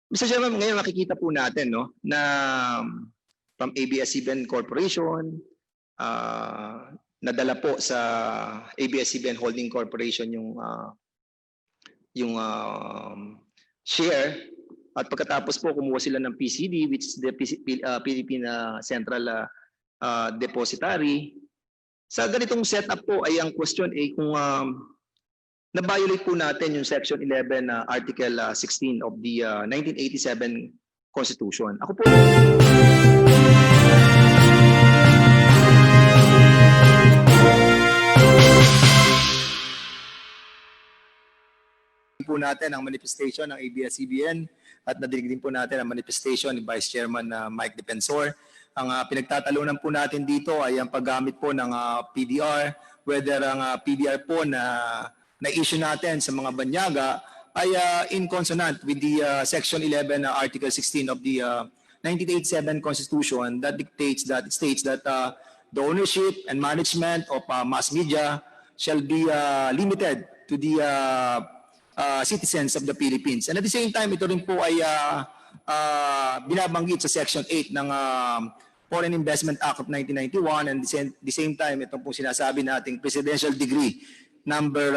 Mr. Chairman, ngayon makikita po natin no, na from ABS-CBN Corporation, nadala po sa ABS-CBN Holding Corporation yung share, at pagkatapos po kumuha sila ng PCD, which is the Philippine Central Depository. Sa ganitong setup po ay ang question ay kung na-violate po natin yung Section 11, Article 16 of the 1987 Constitution. Ako po natin ang manifestation ng ABS-CBN at nadinig din po natin ang manifestation ni Vice Chairman Mike Defensor. Ang pinagtatalunan po natin dito ay ang paggamit po ng PDR, whether ang PDR po na-issue natin sa mga banyaga ay in consonant with the Section 11, Article 16 of the 1987 Constitution that states that the ownership and management of mass media shall be limited to the citizens of the Philippines. And at the same time, ito rin po ay binabanggit sa Section 8 ng Foreign Investment Act of 1991, and the same time, itong po sinasabi nating Presidential Decree number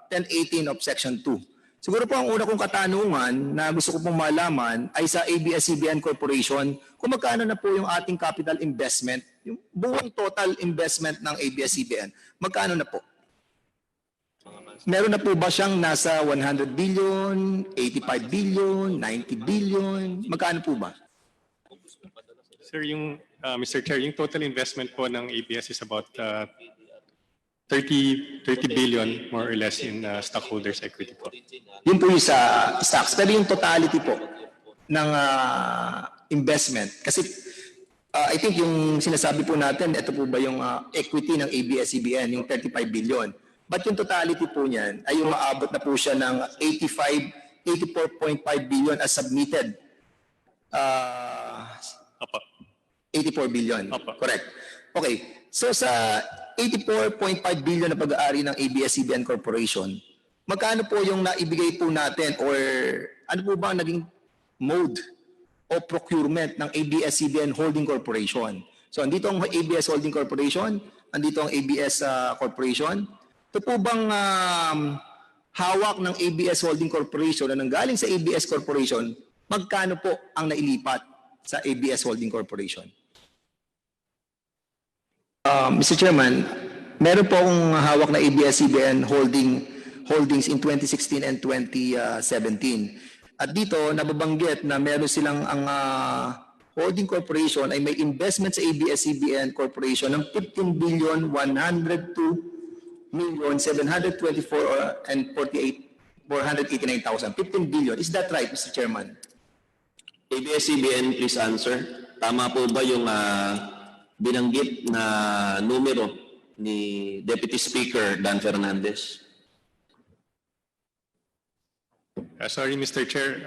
1018 of Section 2. Siguro po ang una kong katanungan na gusto ko pong malaman ay sa ABS-CBN Corporation, kung magkano na po yung ating capital investment, yung buong total investment ng ABS-CBN, magkano na po? Meron na po ba siyang nasa 100 billion, 85 billion, 90 billion? Magkano po ba? Sir, yung Mr. Chair, yung total investment po ng ABS is about 30 billion more or less in stockholders equity po. Yun po yung sa stocks. Pero yung totality po ng investment. Kasi I think yung sinasabi po natin, ito po ba yung equity ng ABS-CBN, yung 35 billion. But yung totality po niyan ay yung maabot na po siya ng 84.5 billion as submitted. 84 billion. Opo. Correct. Okay. So sa 84.5 billion na pag-aari ng ABS-CBN Corporation, magkano po yung naibigay po natin or ano po ba ang naging mode o procurement ng ABS-CBN Holding Corporation? So andito ang ABS Holding Corporation, andito ang ABS Corporation. Ito po bang hawak ng ABS Holding Corporation na nanggaling sa ABS Corporation, magkano po ang nailipat sa ABS Holding Corporation? Mr. Chairman, meron po akong hawak na ABS-CBN holdings in 2016 and 2017. At dito, nababanggit na meron silang ang holding corporation ay may investment sa ABS-CBN Corporation ng 15,102,724 and 489,000. 15 billion. Is that right, Mr. Chairman? ABS-CBN, please answer. Tama po ba yung binanggit na numero ni Deputy Speaker Dan Fernandez? Sorry, Mr. Chair.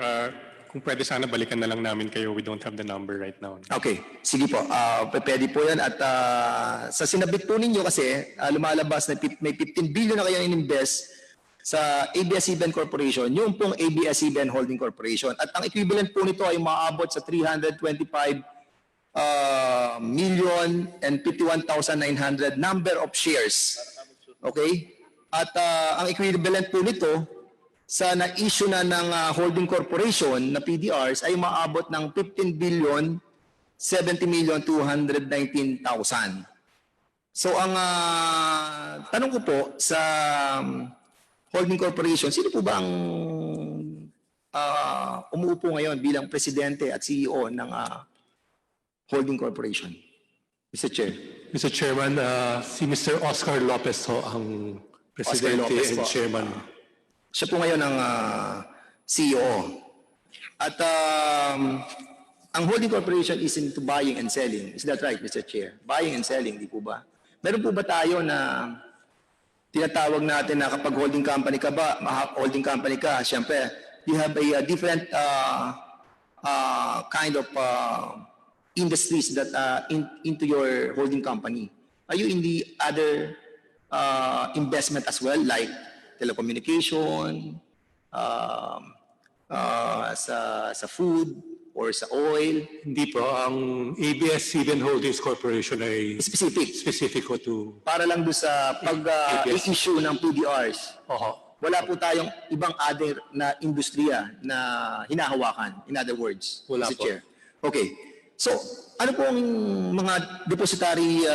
Kung pwede sana balikan na lang namin kayo. We don't have the number right now. Okay. Sige po. Pwede po yan. At sa sinabit po ninyo kasi lumalabas na may 15 billion na kayo in-invest sa ABS-CBN Corporation, yung pong ABS-CBN Holding Corporation. At ang equivalent po nito ay maabot sa 325,051,900 number of shares. Okay? At ang equivalent po nito sa na-issue na ng holding corporation na PDRs ay maabot ng 15,070,219,000. So ang tanong ko po sa holding corporation, sino po ba ang umuupo ngayon bilang presidente at CEO ng holding corporation? Mr. Chair. Mr. Chairman, si Mr. Oscar Lopez ho ang presidente and chairman. Siya po ngayon ang CEO. At ang holding corporation is into buying and selling. Is that right, Mr. Chair? Buying and selling, di po ba? Meron po ba tayo na tinatawag natin na kapag holding company ka ba, holding company ka, siyempre, you have a different kind of industries that into your holding company. Are you in the other investment as well, like telecommunication, sa food or sa oil? Hindi po. Ang ABS-CBN Holdings Corporation ay Specific. specific ko to... Para lang doon sa pag-issue ng PDRs. Wala po tayong ibang other na industriya na hinahawakan. In other words, Wala Mr. po. Chair. Okay. So, ano po ang mga depository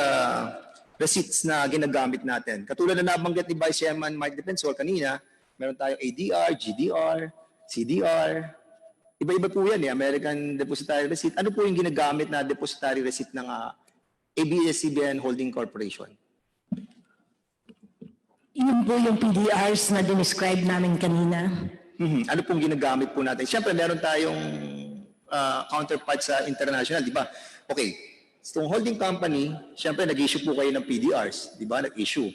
receipts na ginagamit natin? Katulad na nabanggit ni Vice Chairman Mike Defensor kanina, meron tayong ADR, GDR, CDR. Iba-iba po yan American Depository Receipt. Ano po yung ginagamit na depository receipt ng ABS-CBN Holding Corporation? Yun po yung PDRs na dinescribe namin kanina. Ano pong ginagamit po natin? Siyempre, meron tayong counterpart sa international, di ba? Okay, so holding company, siyempre nag-issue po kayo ng PDRs, di ba? Nag-issue.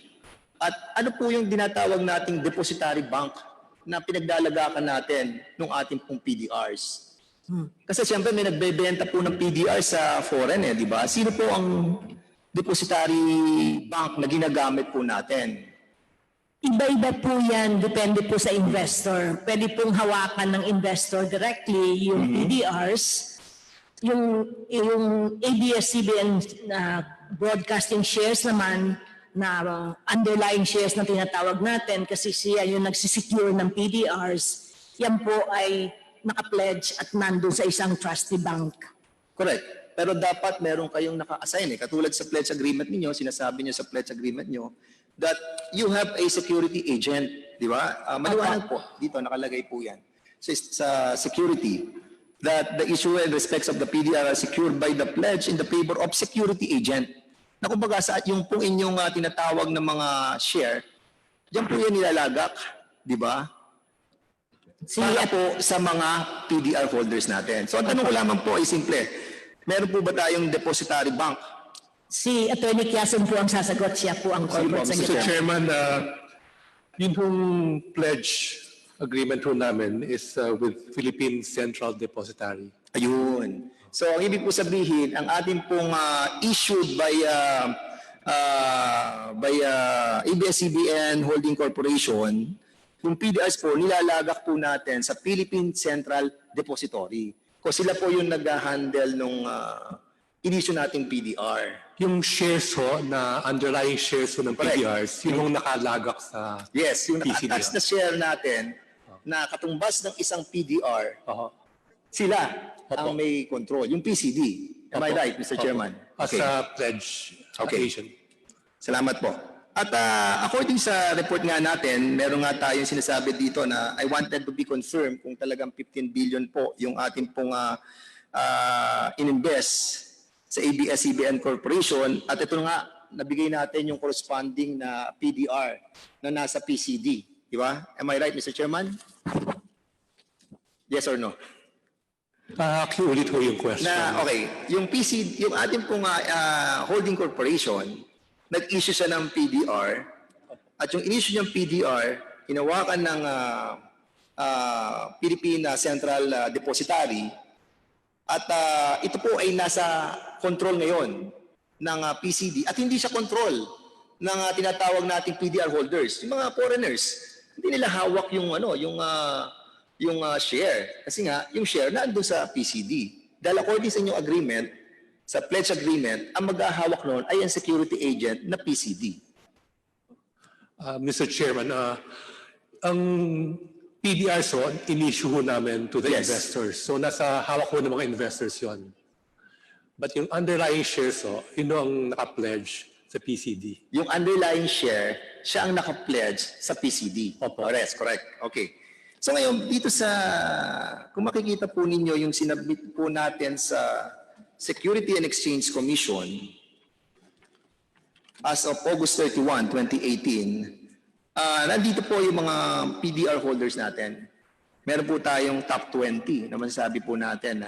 At ano po yung dinatawag nating depository bank na pinaglalagakan natin ng ating pong PDRs? Kasi siyempre may nagbebenta po ng PDR sa foreign di ba? Sino po ang depository bank na ginagamit po natin? Iba-iba po yan, depende po sa investor. Pwede pong hawakan ng investor directly yung PDRs, yung ABS-CBN na broadcasting shares naman, na underlying shares na tinatawag natin kasi siya yung nagsisecure ng PDRs, yan po ay naka-pledge at nandun sa isang trustee bank. Correct. Pero dapat meron kayong naka-assign Katulad sa pledge agreement niyo, sinasabi niyo sa pledge agreement niyo that you have a security agent, di ba? Maliwanag po. Dito nakalagay po yan. Sa security that the issuer and respects of the PDR are secured by the pledge in the favor of security agent. Na kumbaga sa yung pong inyong tinatawag na mga share, diyan po yan nilalagak, di ba? Para po sa mga PDR holders natin. So ang tanong ko lamang po ay simple. Meron po ba tayong depository bank? Si Attorney Quezon po ang sasagot, siya po ang corporate Mr. secretary. Mr. Chairman, yun hong pledge agreement ho namin is with Philippine Central Depository. Ayun. So ang ibig po sabihin, ang ating pong issued by ABS-CBN Holding Corporation, yung PDRs po, nilalagak po natin sa Philippine Central Depository. Kasi sila po yung nag-handle nung in-issue nating PDR. Yung shares ho, na underlying shares ho ng Correct. PDRs, yun hong nakalagak sa... Yes, yung PCD. naka-attach na share natin na katumbas ng isang PDR, sila ang may control. Yung PCD. Am I right, Mr. Chairman? As a pledge occasion. Salamat po. At according sa report nga natin, meron nga tayong sinasabi dito na I wanted to be confirmed kung talagang 15 billion po yung ating pong ininvest sa ABS-CBN Corporation. At ito nga, nabigay natin yung corresponding na PDR na nasa PCD. Di ba? Am I right, Mr. Chairman? Yes or no? Ulit ho yung question. Okay, yung PCD, yung ating pong holding corporation, nag-issue siya ng PDR at yung in-issue niyang PDR, hinawakan ng Philippine Central Depository at ito po ay nasa control ngayon ng PCD at hindi siya control ng tinatawag nating PDR holders, yung mga foreigners. Hindi nila hawak yung share kasi nga yung share nandoon sa PCD. Dahil according sa inyong agreement, sa pledge agreement, ang maghahawak noon ay ang security agent na PCD. Mr. Chairman, ang PDR so, in-issue ho namin to the investors. So nasa hawak ho ng mga investors yon. But yung underlying shares so, yun ang naka-pledge sa PCD. Yung underlying share, siya ang naka-pledge sa PCD. Opo. Correct. Okay. So ngayon, dito sa, kung makikita po ninyo yung sinabit po natin sa Security and Exchange Commission as of August 31, 2018, nandito po yung mga PDR holders natin. Meron po tayong top 20 na masasabi po natin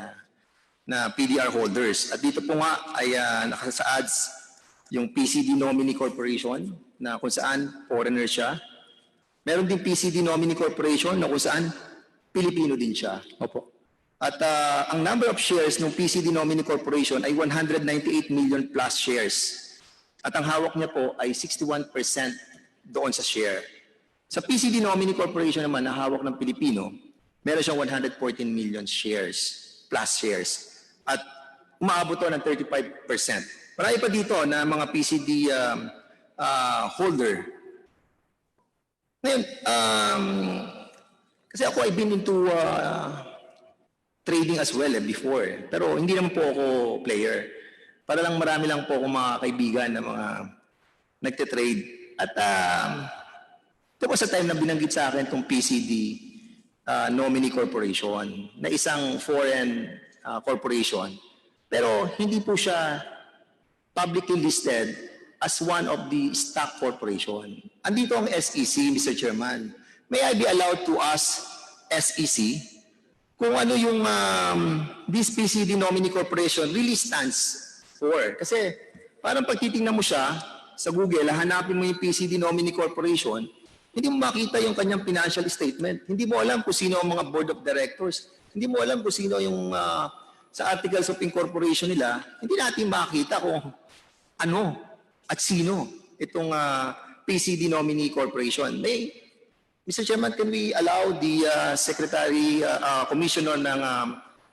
na PDR holders. At dito po nga ay nakasaad yung PCD Nominee Corporation na kung saan foreigner siya. Meron din PCD Nominee Corporation na kung saan Pilipino din siya. Opo. At ang number of shares ng PCD Nominee Corporation ay 198 million plus shares. At ang hawak niya po ay 61% doon sa share. Sa PCD Nominee Corporation naman na hawak ng Pilipino, meron siyang 114 million shares, plus shares. At umaabot to ng 35%. Marami pa dito na mga PCD holder. Ngayon, kasi ako I've been into trading as well before. Pero hindi naman po ako player. Para lang marami lang po akong mga kaibigan na mga nagte-trade. At ito po sa time na binanggit sa akin itong PCD Nominee Corporation na isang foreign corporation. Pero hindi po siya publicly listed as one of the stock corporation. Andito ang SEC, Mr. Chairman. May I be allowed to ask SEC kung ano yung this PCD Nominee Corporation really stands for? Kasi parang pag titingnan mo siya sa Google, hanapin mo yung PCD Nominee Corporation, hindi mo makita yung kanyang financial statement. Hindi mo alam kung sino ang mga board of directors. Hindi mo alam kung sino yung sa articles of incorporation nila. Hindi natin makita kung ano at sino itong PCD Nominee Corporation. Mr. Chairman, can we allow the Secretary, Commissioner ng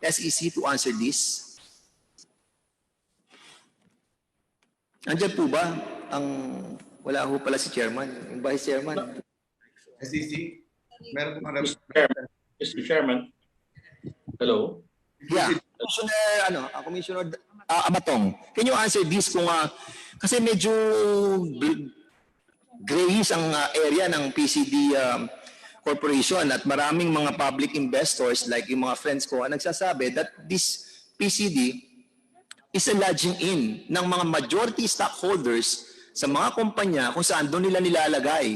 SEC to answer this? Andiyan po ba wala ho pala si Chairman, yung Vice Chairman? SEC, meron pong Mr. Chairman. Hello. Yeah, Commissioner Abatong, can you answer this kung kasi medyo grayish ang area ng PCD Corporation at maraming mga public investors like yung mga friends ko ang nagsasabi that this PCD is a lodging in ng mga majority stockholders sa mga kumpanya kung saan doon nila nilalagay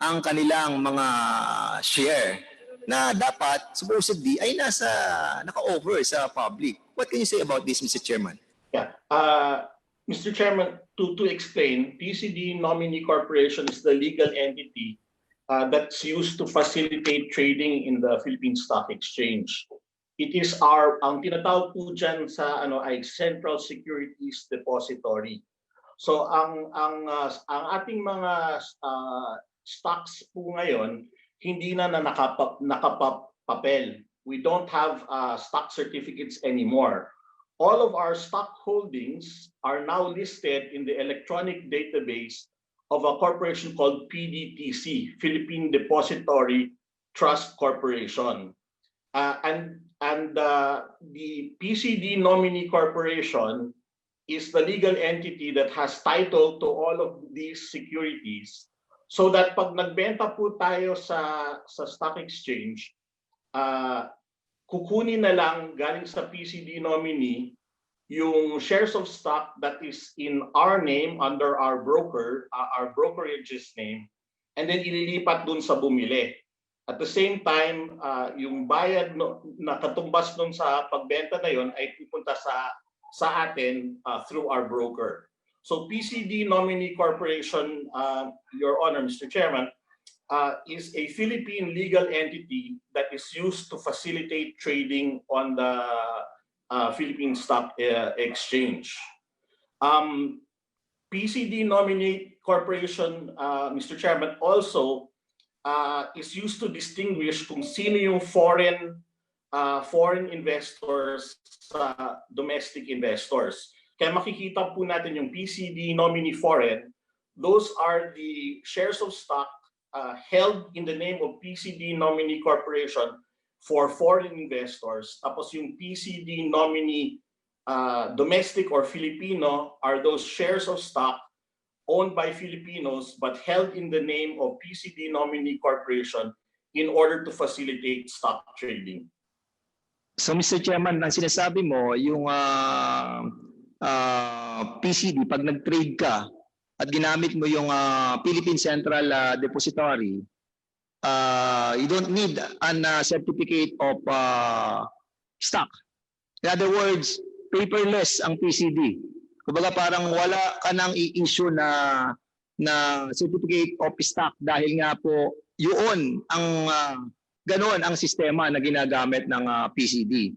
ang kanilang mga share na dapat supposedly ay naka-offer sa public. What can you say about this, Mr. Chairman? Yeah. Mr. Chairman, to explain, PCD Nominee Corporation is the legal entity that's used to facilitate trading in the Philippine Stock Exchange. It is ang tinatawag po dyan sa ay Central Securities Depository. So ang ating mga stocks po ngayon hindi na nakapapel. We don't have stock certificates anymore. All of our stock holdings are now listed in the electronic database of a corporation called PDTC, Philippine Depository Trust Corporation. And the PCD Nominee Corporation is the legal entity that has title to all of these securities, so that pag nagbenta po tayo sa stock exchange, kukunin na lang galing sa PCD nominee yung shares of stock that is in our name under our brokerage's name, and then ililipat dun sa bumili. At the same time, yung bayad na katumbas dun sa pagbenta na yon ay pupunta sa atin through our broker. So PCD Nominee Corporation, Your Honor, Mr. Chairman, is a Philippine legal entity that is used to facilitate trading on the Philippine Stock Exchange. PCD Nominee Corporation, Mr. Chairman, also is used to distinguish kung sino yung foreign investors sa domestic investors. Kaya makikita po natin yung PCD Nominee Foreign, those are the shares of stock held in the name of PCD Nominee Corporation for foreign investors. Tapos yung PCD Nominee domestic or Filipino are those shares of stock owned by Filipinos but held in the name of PCD Nominee Corporation in order to facilitate stock trading. So Mr. Chairman, ang sinasabi mo, yung PCD, pag nag-trade ka at ginamit mo yung Philippine Central Depository, you don't need a certificate of stock. In other words, paperless ang PCD. Kumbaga parang wala ka nang i-issue na certificate of stock dahil nga po yun ang ganon ang sistema na ginagamit ng PCD.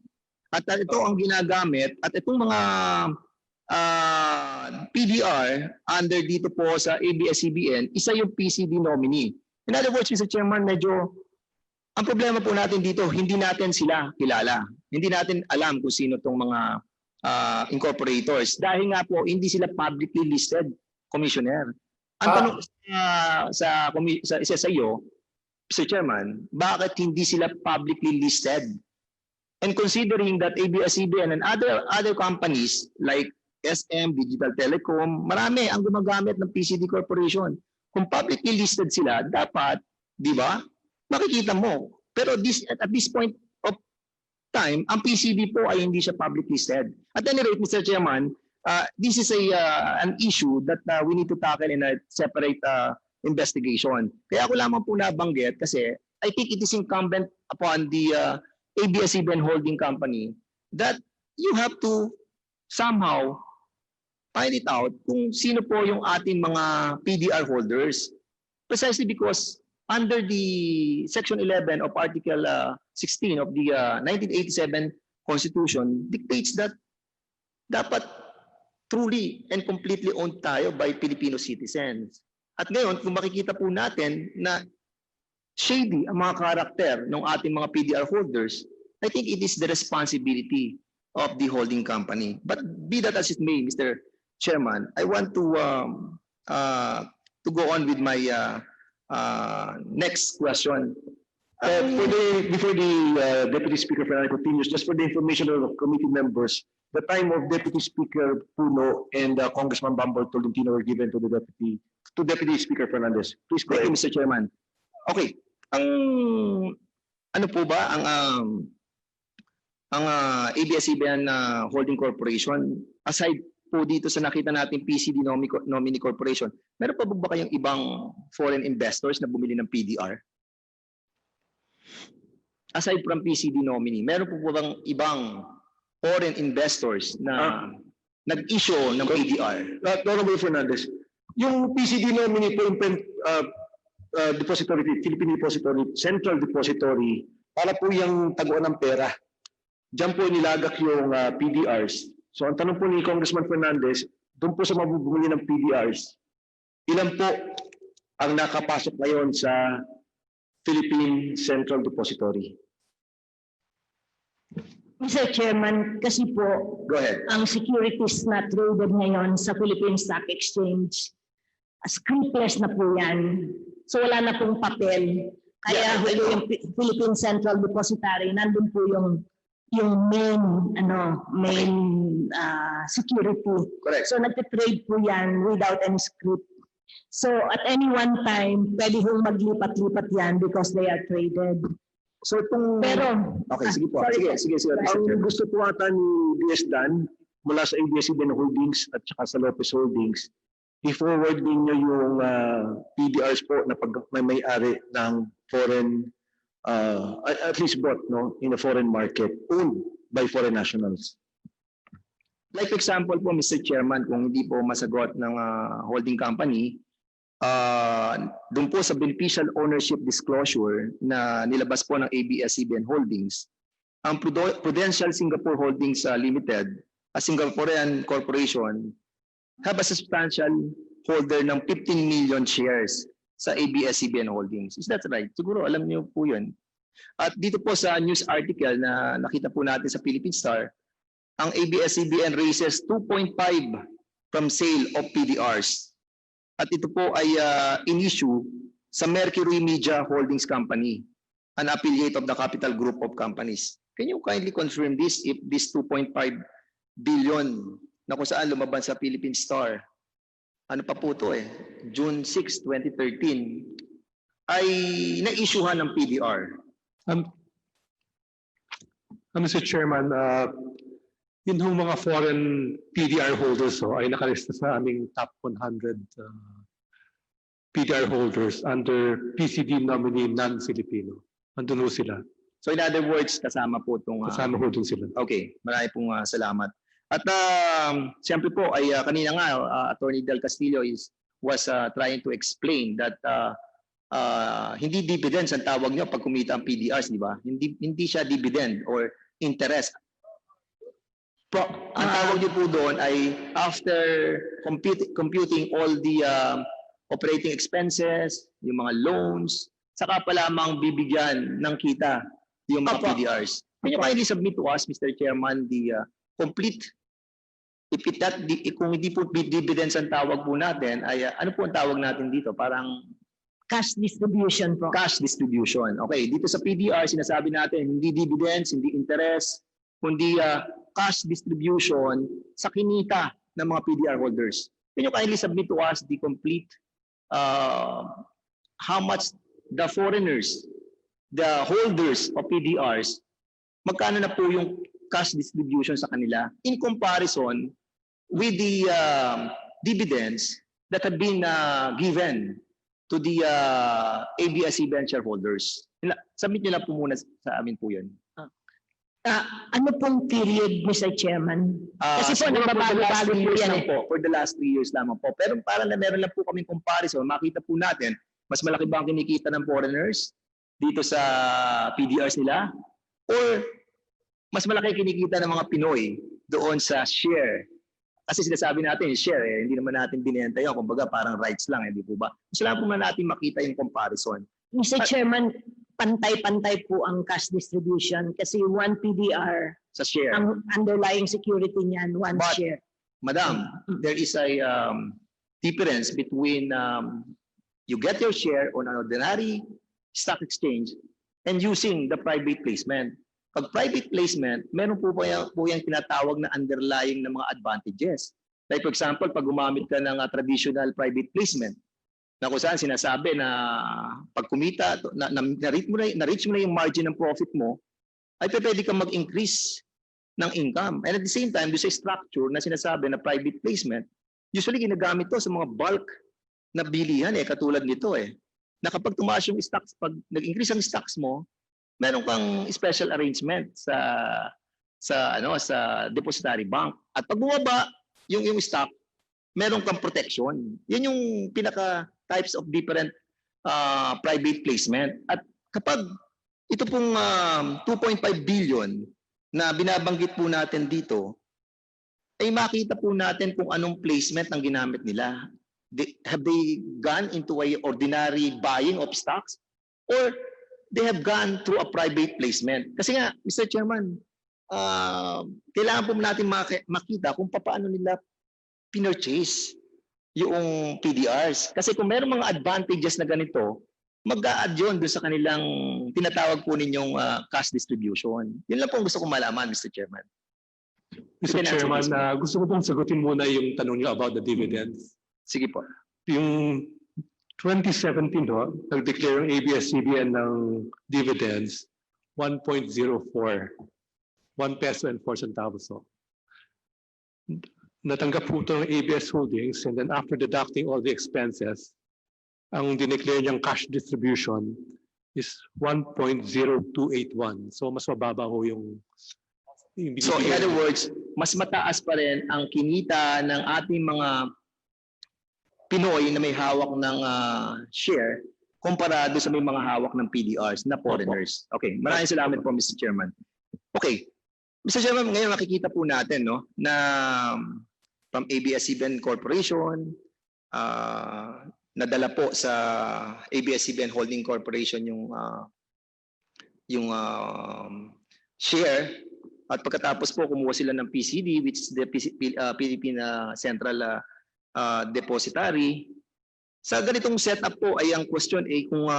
At ito ang ginagamit at itong mga PDR under dito po sa ABS-CBN, isa yung PCD nominee. In other words, Mr. Chairman, medyo Ang problema po natin dito, hindi natin sila kilala. Hindi natin alam kung sino tong mga incorporators. Dahil nga po, hindi sila publicly listed, Commissioner. Ang tanong sa isa sa iyo, Mr. Chairman, bakit hindi sila publicly listed? And considering that ABS-CBN and other companies like SM, Digital Telecom, marami ang gumagamit ng PCD Corporation. Kung publicly listed sila, dapat, di ba, makikita mo. Pero at this point of time, ang PCD po ay hindi siya public listed. At any rate, Mr. Chairman, this is an issue that we need to tackle in a separate investigation. Kaya ako lamang po nabanggit kasi I think it is incumbent upon the ABS-CBN holding company that you have to somehow find it out kung sino po yung ating mga PDR holders. Precisely because under the Section 11 of Article 16 of the 1987 Constitution dictates that dapat truly and completely owned tayo by Filipino citizens. At ngayon, kung makikita po natin na shady ang mga karakter ng ating mga PDR holders, I think it is the responsibility of the holding company. But be that as it may, Mr. Chairman, I want to go on with my next question. Before the Deputy Speaker Fernandez continues, just for the information of committee members, the time of Deputy Speaker Puno and Congressman Bambol Tolentino were given to Deputy Speaker Fernandez. Please go Thank you, ahead. Mr. Chairman. Okay, ano po ba ang ABS-CBN Holding Corporation, aside po dito sa nakita natin PCD Nominee Corporation, meron pa ba kayong ibang foreign investors na bumili ng PDR? Aside from PCD nominee, meron po bang ibang foreign investors na nag-issue ng PDR? Honorable Fernandez, yung PCD nominee po yung depository, Philippine Depository, Central Depository, para po yung taguan ng pera. Diyan po nilagak yung PDRs. So ang tanong po ni Congressman Fernandez, doon po sa mabubumili ng PDRs, ilan po ang nakapasok ngayon sa Philippine Central Depository? Mr. Chairman, kasi po, Go ahead. ang securities na traded ngayon sa Philippine Stock Exchange, scriptless na po yan. So wala na pong papel. Kaya yung Philippine Central Depository, nandun po yung main security. Correct. So nagtitrade po yan without any script. So at any one time, pwede hong maglipat-lipat yan because they are traded. So itong... Pero, Okay, sige po. sorry. Sige, Mr. Ang Chairman. gusto po ata ni DS Dan mula sa ABS-CBN Holdings at saka sa Lopez Holdings, i-forward ninyo yung PDRs po na pag may-ari ng foreign, at least bought in a foreign market, owned by foreign nationals. Like example po, Mr. Chairman, kung hindi po masagot ng holding company, doon po sa beneficial ownership disclosure na nilabas po ng ABS-CBN Holdings, ang Prudential Singapore Holdings Limited, a Singaporean corporation, have a substantial holder ng 15 million shares sa ABS-CBN Holdings. Is that right? Siguro alam niyo po yun. At dito po sa news article na nakita po natin sa Philippine Star, ang ABS-CBN raises 2.5 from sale of PDRs. At ito po ay in-issue sa Mercury Media Holdings Company, an affiliate of the Capital Group of Companies. Can you kindly confirm this if this 2.5 billion na kung saan lumaban sa Philippine Star, ano pa po ito June 6, 2013, ay na-issuehan ng PDR? Mr. Chairman, yun hong mga foreign PDR holders ay nakalista sa aming top 100 PDR holders under PCD nominee non-Filipino. Andun ho sila. So in other words, kasama po itong... Kasama ho dun sila. Okay, marami pong salamat. At siyempre po ay kanina nga Attorney Del Castillo was trying to explain that hindi dividends ang tawag niyo pag kumita ang PDRs, di ba? Hindi siya dividend or interest. Ang tawag niyo po doon ay after computing all the operating expenses, yung mga loans, saka pa lamang bibigyan ng kita yung mga Opo. PDRs. Can you kindly submit to us, Mr. Chairman, the complete, kung hindi po dividends ang tawag po natin, ay ano po ang tawag natin dito? Parang Cash distribution po. cash distribution. Okay, dito sa PDR, sinasabi natin, hindi dividends, hindi interest, kundi cash distribution sa kinita ng mga PDR holders. Can you kindly submit to us the complete how much the foreigners, the holders of PDRs, magkano na po yung cash distribution sa kanila in comparison with the dividends that have been given to the ABS-CBN shareholders. Submit nyo lang po muna sa amin po yun. Ano pong period, Mr. Chairman? Kasi po, Siguro nagbabago-bago po yan eh. for the last 3 years lamang po. Pero para na meron lang po kaming comparison, makita po natin, mas malaki ba ang kinikita ng foreigners dito sa PDRs nila? Or mas malaki kinikita ng mga Pinoy doon sa share? Kasi sinasabi natin, share, hindi naman natin binenta yun. Kumbaga parang rights lang, hindi po ba? Gusto lang po natin makita yung comparison. Mr. Chairman, pantay-pantay po ang cash distribution kasi one PDR, Sa share. ang underlying security niyan, one But- share. Madam, there is a difference between you get your share on an ordinary stock exchange and using the private placement. Pag private placement, meron po yung tinatawag na underlying na mga advantages. Like for example, pag gumamit ka ng traditional private placement, na kung saan sinasabi na pag kumita, na-reach mo na yung margin ng profit mo, ay pwede kang mag-increase ng income. And at the same time, doon sa structure na sinasabi na private placement, usually ginagamit to sa mga bulk na bilihan katulad nito na kapag tumaas yung stocks, pag nag-increase ang stocks mo, meron kang special arrangement sa depository bank. At pag bumaba yung stock, meron kang protection. Yan yung pinaka types of different private placement. At kapag ito pong 2.5 billion na binabanggit po natin dito, ay makita po natin kung anong placement ang ginamit nila. Have they gone into a ordinary buying of stocks? Or they have gone through a private placement? Kasi nga, Mr. Chairman, kailangan po natin makita kung paano nila pinurchase yung PDRs. Kasi kung meron mga advantages na ganito, mag-a-add yun doon sa kanilang tinatawag po ninyong cash distribution. Yun lang po ang gusto kong malaman, Mr. Chairman. Mr. Chairman, gusto ko pong sagutin muna yung tanong niyo about the dividends. Sige po. Yung 2017, nag-declare yung ABS-CBN ng dividends 1.04. 1 peso and 4 centavos. Natanggap po ito ng ABS Holdings, and then after deducting all the expenses, ang dineclare niyang cash distribution is 1.0281. So mas mababa ho yung So in other words, mas mataas pa rin ang kinita ng ating mga Pinoy na may hawak ng share komparado sa may mga hawak ng PDRs na foreigners. Okay, maraming salamat po, Mr. Chairman. Okay, Mr. Chairman, ngayon makikita po natin na from ABS-CBN Corporation, nadala po sa ABS-CBN Holding Corporation yung share, at pagkatapos po kumuha sila ng PCD, which is the Philippine Central Depository. Sa ganitong setup po ay ang question ay kung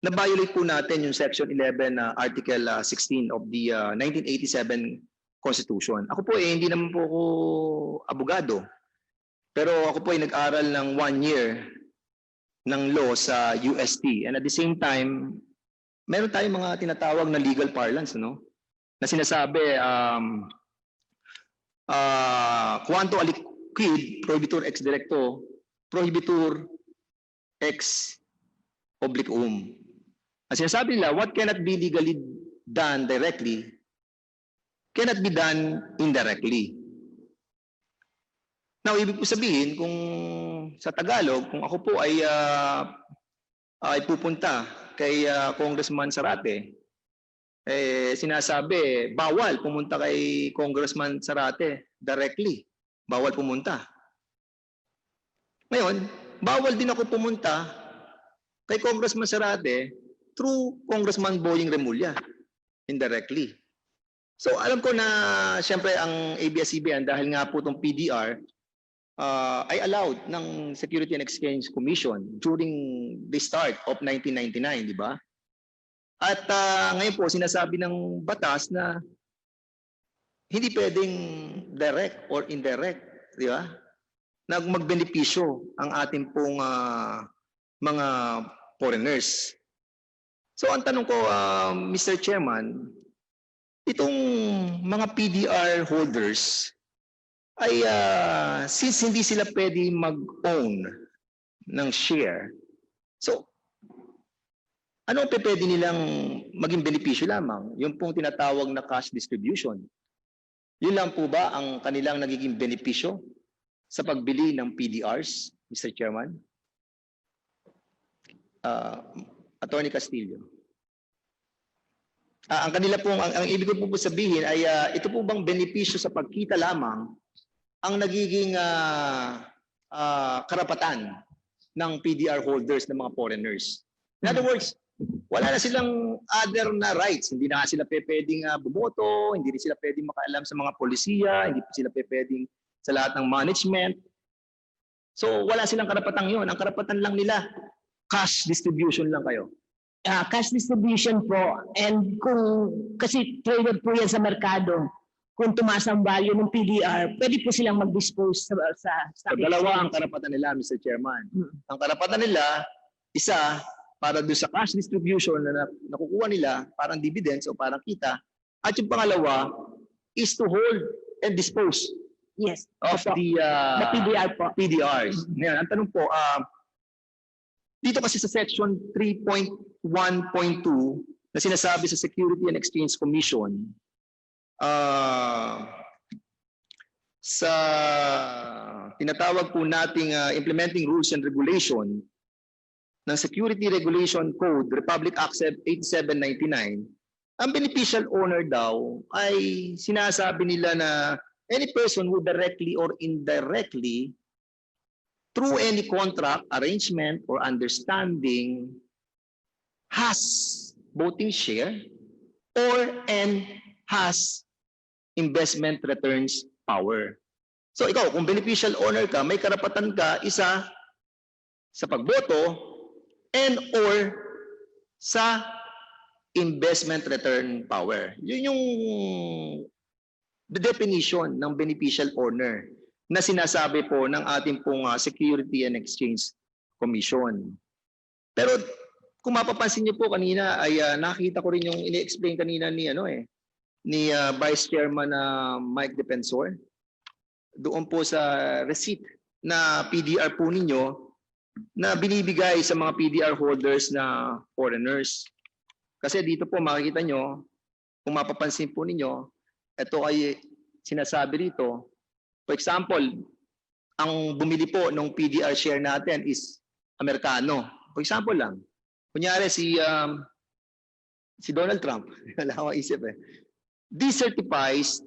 na-violate po natin yung Section 11 Article 16 of the 1987 Constitution. Ako po hindi naman po ako abogado. Pero ako po ay nag-aral ng 1 year ng law sa UST. And at the same time, meron tayong mga tinatawag na legal parlance, na sinasabi, quanto aliquid prohibitur ex directo, prohibitur ex obliquum. Ang sinasabi nila, what cannot be legally done directly cannot be done indirectly. Now, ibig po sabihin, kung sa Tagalog, kung ako po ay pupunta kay Congressman Zarate, sinasabi, bawal pumunta kay Congressman Zarate directly. Bawal pumunta. Ngayon, bawal din ako pumunta kay Congressman Zarate through Congressman Boying Remulla indirectly. So alam ko na siyempre ang ABS-CBN dahil nga po itong PDR ay allowed ng Security and Exchange Commission during the start of 1999, di ba? At ngayon po sinasabi ng batas na hindi pwedeng direct or indirect, di ba? Na magbenepisyo ang ating pong mga foreigners. So ang tanong ko, Mr. Chairman, itong mga PDR holders ay since hindi sila pwede mag-own ng share, so ano pwede nilang maging benepisyo lamang? Yung pong tinatawag na cash distribution. Yun lang po ba ang kanilang nagiging benepisyo sa pagbili ng PDRs, Mr. Chairman? Attorney Castillo. Ang kanila pong, ang ibig ko po sabihin ay ito po bang benepisyo sa pagkita lamang ang nagiging karapatan ng PDR holders ng mga foreigners. In other words, wala na silang other na rights. Hindi na sila pwedeng bumoto, hindi rin sila pwedeng makaalam sa mga polisiya, hindi sila pwedeng sa lahat ng management. So wala silang karapatan yun. Ang karapatan lang nila, cash distribution lang kayo. Cash distribution po, and kung kasi traded po yan sa merkado, kung tumaas ang value ng PDR, pwede po silang mag-dispose sa So, dalawa ang karapatan nila, Mr. Chairman. Ang karapatan nila, isa, para doon sa cash distribution na nakukuha nila, parang dividends o parang kita. At yung pangalawa is to hold and dispose Yes. of the PDR po. PDRs. Ngayon, ang tanong po, dito kasi sa section 3.1.2 na sinasabi sa Security and Exchange Commission, sa tinatawag po nating implementing rules and regulation ng Security Regulation Code, Republic Act 8799, ang beneficial owner daw ay sinasabi nila na any person who directly or indirectly through any contract, arrangement, or understanding has voting share and has investment returns power. So ikaw, kung beneficial owner ka, may karapatan ka isa sa pagboto and or sa investment return power. Yun yung the definition ng beneficial owner na sinasabi po ng ating pong Security and Exchange Commission. Pero kung mapapansin niyo po kanina ay nakita ko rin yung ini-explain kanina ni ni Vice Chairman Mike Defensor doon po sa receipt na PDR po ninyo na binibigay sa mga PDR holders na foreigners. Kasi dito po makikita nyo, kung mapapansin po ninyo, ito ay sinasabi dito. For example, ang bumili po ng PDR share natin is Amerikano. For example lang, kunyari si Donald Trump, wala akong isip eh. This certifies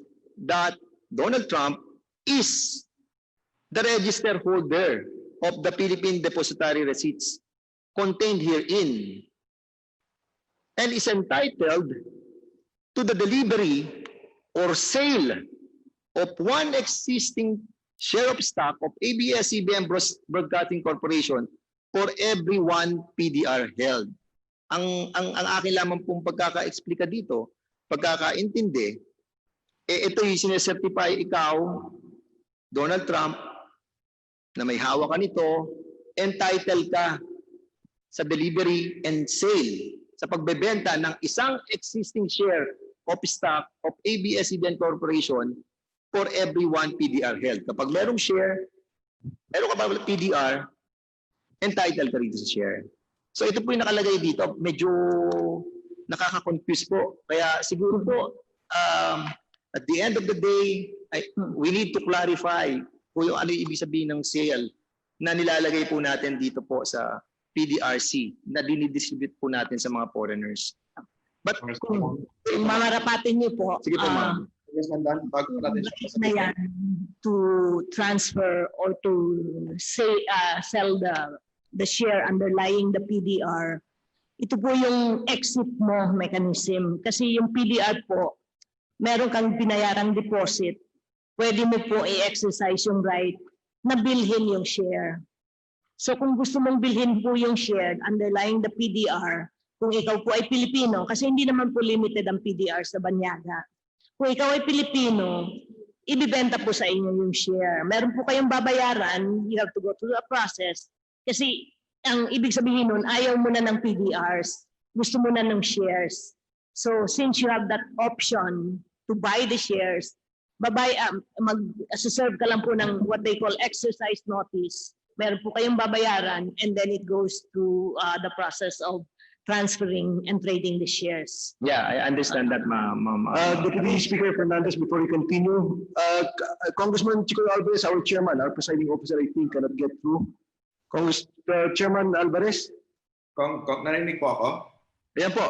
that Donald Trump is the registered holder of the Philippine Depositary Receipts contained herein and is entitled to the delivery or sale of one existing share of stock of ABS-CBN Broadcasting Corporation for every one PDR held. Ang akin lamang pong pagkaka-explika dito, pagkakaintindi, ito yung sinesertify ikaw, Donald Trump, na may hawak ka nito, entitled ka sa delivery and sale sa pagbebenta ng isang existing share of stock of ABS-CBN Corporation for every one PDR held. Kapag merong share, meron ka ba PDR, entitled ka rito sa share. So ito po yung nakalagay dito. Medyo nakaka-confuse po. Kaya siguro po, at the end of the day, we need to clarify kung yung ano yung ibig sabihin ng sale na nilalagay po natin dito po sa PDRC na dinidistribute po natin sa mga foreigners. But Kung mamarapatin niyo po, sige po ma'am. na yan to transfer or to say, sell the the share underlying the PDR, ito po yung exit mo mechanism. Kasi yung PDR po, meron kang binayarang deposit, pwede mo po i-exercise yung right na bilhin yung share. So kung gusto mong bilhin po yung share underlying the PDR, kung ikaw po ay Pilipino, kasi hindi naman po limited ang PDR sa banyaga. Kung ikaw ay Pilipino, ibibenta po sa inyo yung share. Meron po kayong babayaran, you have to go through a process. Kasi ang ibig sabihin nun, ayaw mo na ng PDRs, gusto mo na ng shares. So since you have that option to buy the shares, mag-serve ka lang po ng what they call exercise notice. Meron po kayong babayaran and then it goes through the process of transferring and trading the shares. Yeah, I understand that, ma'am. Deputy Speaker Fernandez, before we continue, Congressman Chico Alvarez, our chairman, our presiding officer, I think, cannot get through. Chairman Alvarez? Narinig po ako? Ayan po.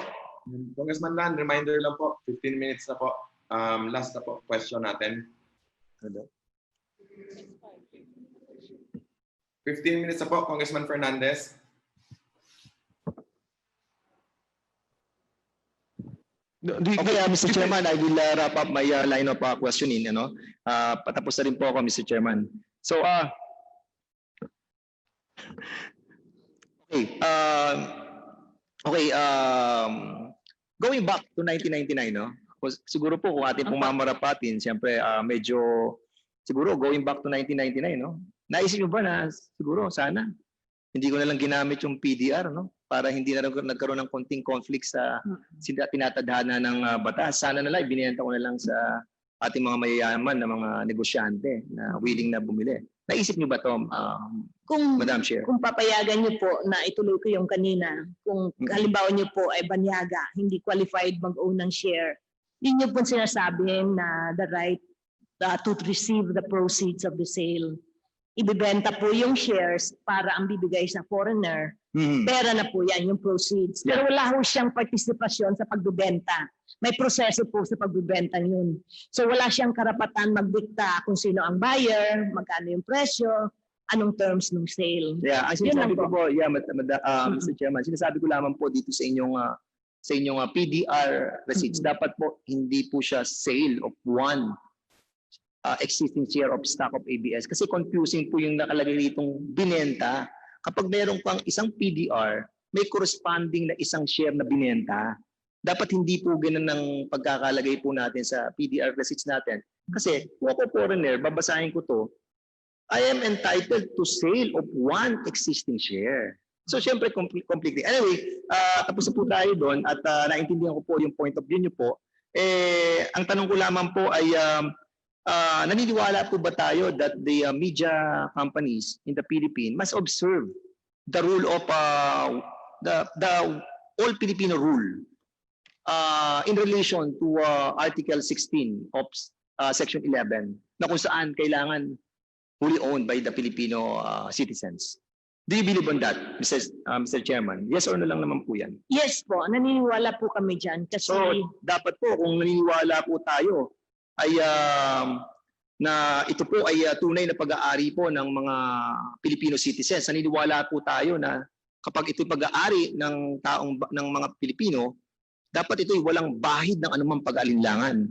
Congressman Lan, reminder lang po, 15 minutes na po. Last na po, question natin. 15 minutes na po, Congressman Fernandez. Okay, Mr. Chairman, I will wrap up my line of questioning. Patapos na rin po ako, Mr. Chairman. So, going back to 1999, no? Siguro po kung ating pong mamarapatin, siyempre medyo, siguro going back to 1999, no? Naisip nyo ba na siguro sana hindi ko na lang ginamit yung PDR, no? Para hindi na nagkaroon ng konting conflict sa tinatadhana ng batas. Sana na lang ibinenta ko na lang sa ating mga mayayaman na mga negosyante na willing na bumili. Naisip niyo ba ito, Madam Chair? Kung papayagan niyo po na ituloy ko yung kanina, kung halimbawa niyo po ay banyaga, hindi qualified mag-own ng share, hindi niyo po sinasabing na the right to receive the proceeds of the sale. Ibibenta po yung shares para ang bibigay sa foreigner. Pera na po yan, yung proceeds. Pero wala ho siyang partisipasyon sa pagbibenta. May proseso po sa pagbibenta yun. So wala siyang karapatan magdikta kung sino ang buyer, magkano yung presyo, anong terms ng sale. Yeah, ang sinasabi ko po, Mr. Chairman, sinasabi ko lamang po dito sa inyong PDR receipts, dapat po hindi po siya sale of one existing share of stock of ABS. Kasi confusing po yung nakalagay ditong binenta. Kapag meron pang isang PDR, may corresponding na isang share na binenta. Dapat hindi po ganun ng pagkakalagay po natin sa PDR receipts natin. Kasi kung ako foreigner, babasahin ko to, I am entitled to sale of one existing share. So syempre completely. Anyway, tapos na po tayo doon at naintindihan ko po yung point of view nyo po. Ang tanong ko lamang po ay naniniwala po ba tayo that the media companies in the Philippines must observe the rule of the all Filipino rule in relation to Article 16 of Section 11 na kung saan kailangan fully owned by the Filipino citizens? Do you believe on that, Mr. Chairman? Yes or no lang naman po yan? Yes po, naniniwala po kami dyan. Kasi So dapat po kung naniniwala po tayo ay na ito po ay tunay na pag-aari po ng mga Filipino citizens. Naniniwala po tayo na kapag ito'y pag-aari ng mga Pilipino, dapat ito'y walang bahid ng anumang pag-alinlangan.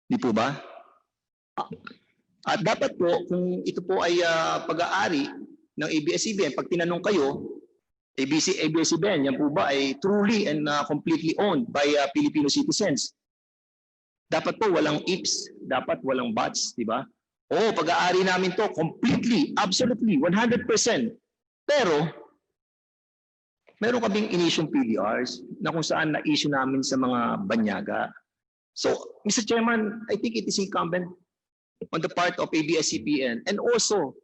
Di po ba? At dapat po kung ito po ay pag-aari ng ABS-CBN, pag tinanong kayo, ABS-CBN, yan po ba ay truly and completely owned by Filipino citizens? Dapat po walang ifs, dapat walang buts, di ba? Oo, pag-aari namin to completely, absolutely, 100%. Pero, meron kaming inisyong PDRs na kung saan na-issue namin sa mga banyaga. So, Mr. Chairman, I think it is incumbent on the part of ABS-CBN and also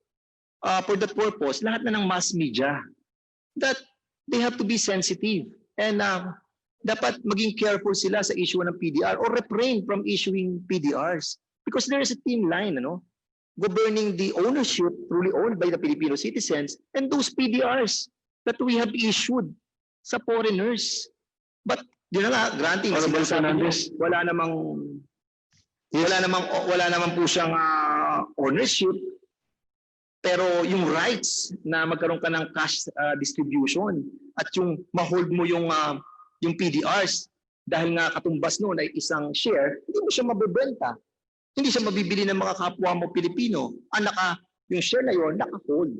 for that purpose, lahat na ng mass media that they have to be sensitive and dapat maging careful sila sa issue ng PDR or refrain from issuing PDRs because there is a thin line, governing the ownership truly owned by the Filipino citizens and those PDRs that we have issued sa foreigners. But yun na nga, granting, wala namang po siyang ownership. Pero yung rights na magkaroon ka ng cash distribution at yung ma-hold mo yung PDRs dahil nga katumbas noon ay isang share, hindi mo siya mabebenta. Hindi siya mabibili ng mga kapwa mo Pilipino. Yung share na yon naka-hold.